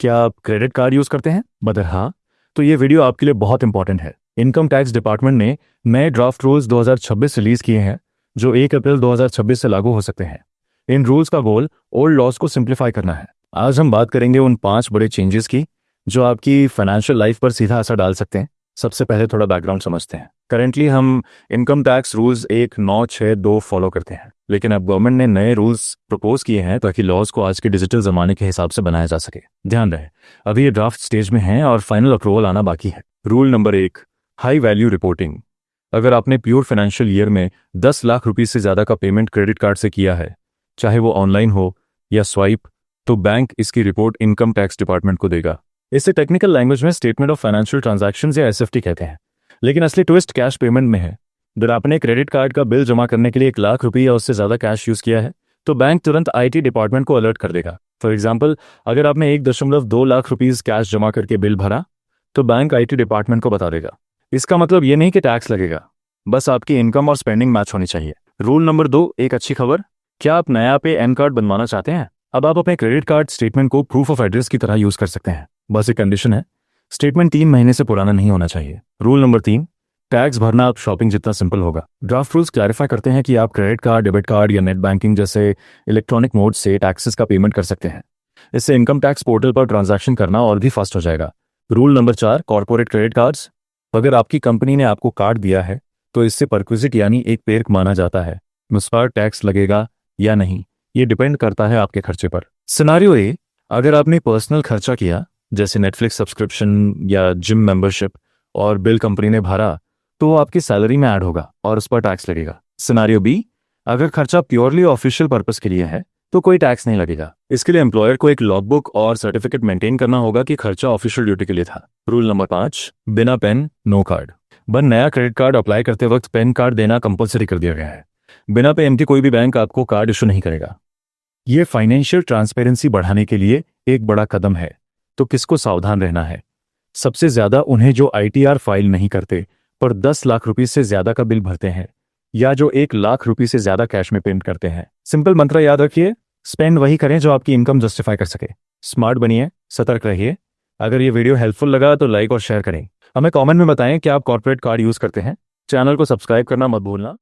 क्या आप credit card use करते हैं? अगर हाँ, तो ये वीडियो आपके लिए बहुत इंपॉर्टेंट है। इनकम टैक्स डिपार्टमेंट ने नए ड्राफ्ट रूल्स 2026 रिलीज किए हैं जो 1 अप्रैल 2026 से लागू हो सकते हैं। इन रूल्स का गोल ओल्ड लॉज को सिंप्लीफाई करना है। आज हम बात करेंगे उन 5 बड़े चेंजेस की जो आपकी फाइनेंशियल लाइफ पर सीधा असर डाल सकते हैं। सबसे पहले थोड़ा बैकग्राउंड समझते हैं। करेंटली हम इनकम टैक्स रूल्स 1962 फॉलो करते हैं, लेकिन अब गवर्नमेंट ने नए रूल्स प्रपोज किए हैं ताकि लॉज को आज के डिजिटल जमाने के हिसाब से बनाया जा सके। ध्यान रहे, अभी ये ड्राफ्ट स्टेज में है और फाइनल अप्रूवल आना बाकी है। Rule number 1, high value reporting. अगर आपने प्योर फाइनेंशियल ईयर में 10 लाख रुपये से ज़्यादा का पेमेंट क्रेडिट कार्ड से किया है, चाहे वो ऑनलाइन हो या स्वाइप, तो बैंक इसकी रिपोर्ट इनकम टैक्स डिपार्टमेंट को देगा। इसे टेक्निकल लैंग्वेज में स्टेटमेंट ऑफ फाइनेंशियल ट्रांजैक्शंस या एसएफटी कहते हैं, लेकिन असली ट्विस्ट कैश पेमेंट में है। अगर आपने क्रेडिट कार्ड का बिल जमा करने के लिए 1 लाख रुपये या उससे ज़्यादा कैश यूज़ किया है, तो बैंक तुरंत आईटी डिपार्टमेंट को अलर्ट कर देगा। फॉर एग्जाम्पल, अगर आपने 1.2 लाख रुपीज़ कैश जमा करके बिल भरा, तो बैंक आईटी डिपार्टमेंट को बता देगा। इसका मतलब ये नहीं कि टैक्स लगेगा, बस आपकी इनकम और स्पेंडिंग मैच होनी चाहिए। रूल नंबर 2, एक अच्छी खबर। क्या आप नया पे एन कार्ड बनवाना चाहते हैं? अब आप अपने क्रेडिट कार्ड स्टेटमेंट को प्रूफ ऑफ एड्रेस की तरह यूज कर सकते हैं। बस एक कंडीशन है, स्टेटमेंट 3 महीने से पुराना नहीं होना चाहिए। रूल नंबर 3, टैक्स भरना अब शॉपिंग जितना सिंपल होगा। ड्राफ्ट रूल्स क्लैरिफाई करते हैं कि आप क्रेडिट कार्ड, डेबिट कार्ड या नेट बैंकिंग जैसे इलेक्ट्रॉनिक मोड से टैक्सेस का पेमेंट कर सकते हैं। इससे इनकम टैक्स पोर्टल पर ट्रांजैक्शन करना और भी फास्ट हो जाएगा। Rule number 4, corporate credit cards. अगर आपकी कंपनी ने आपको कार्ड दिया है तो इससे परक्विजिट यानी एक पेर्क माना जाता है। उस पर टैक्स लगेगा या नहीं, ये डिपेंड करता है आपके खर्चे पर। सिनारियो ए, अगर आपने पर्सनल खर्चा किया जैसे नेटफ्लिक्स सब्सक्रिप्शन या जिम मेंबरशिप और बिल कंपनी ने भरा, तो वो आपकी सैलरी में ऐड होगा और उस पर टैक्स लगेगा। सिनारियो बी, अगर खर्चा प्योरली ऑफिशियल पर्पस के लिए है तो कोई टैक्स नहीं लगेगा। इसके लिए एम्प्लॉयर को एक लॉगबुक और सर्टिफिकेट मेंटेन करना होगा कि खर्चा ऑफिशियल ड्यूटी के लिए था। रूल नंबर 5, बिना पेन नो कार्ड। नया क्रेडिट कार्ड अप्लाई करते वक्त पेन कार्ड देना कंपलसरी कर दिया गया है। बिना पेन के कोई भी बैंक आपको कार्ड इशू नहीं करेगा। ये फाइनेंशियल ट्रांसपेरेंसी बढ़ाने के लिए एक बड़ा कदम है। तो किसको सावधान रहना है? सबसे ज्यादा उन्हें जो आईटीआर फाइल नहीं करते पर 10 लाख रुपए से ज्यादा का बिल भरते हैं या जो 1 लाख रुपए से ज्यादा कैश में पेमेंट करते हैं। सिंपल मंत्र याद रखिए, स्पेंड वही करें जो आपकी इनकम जस्टिफाई कर सके। स्मार्ट बनिए, सतर्क रहिए। अगर ये वीडियो हेल्पफुल लगा तो लाइक और शेयर करें। हमें कमेंट में बताएं कि आप कॉर्पोरेट कार्ड यूज करते हैं। चैनल को सब्सक्राइब करना मत भूलना।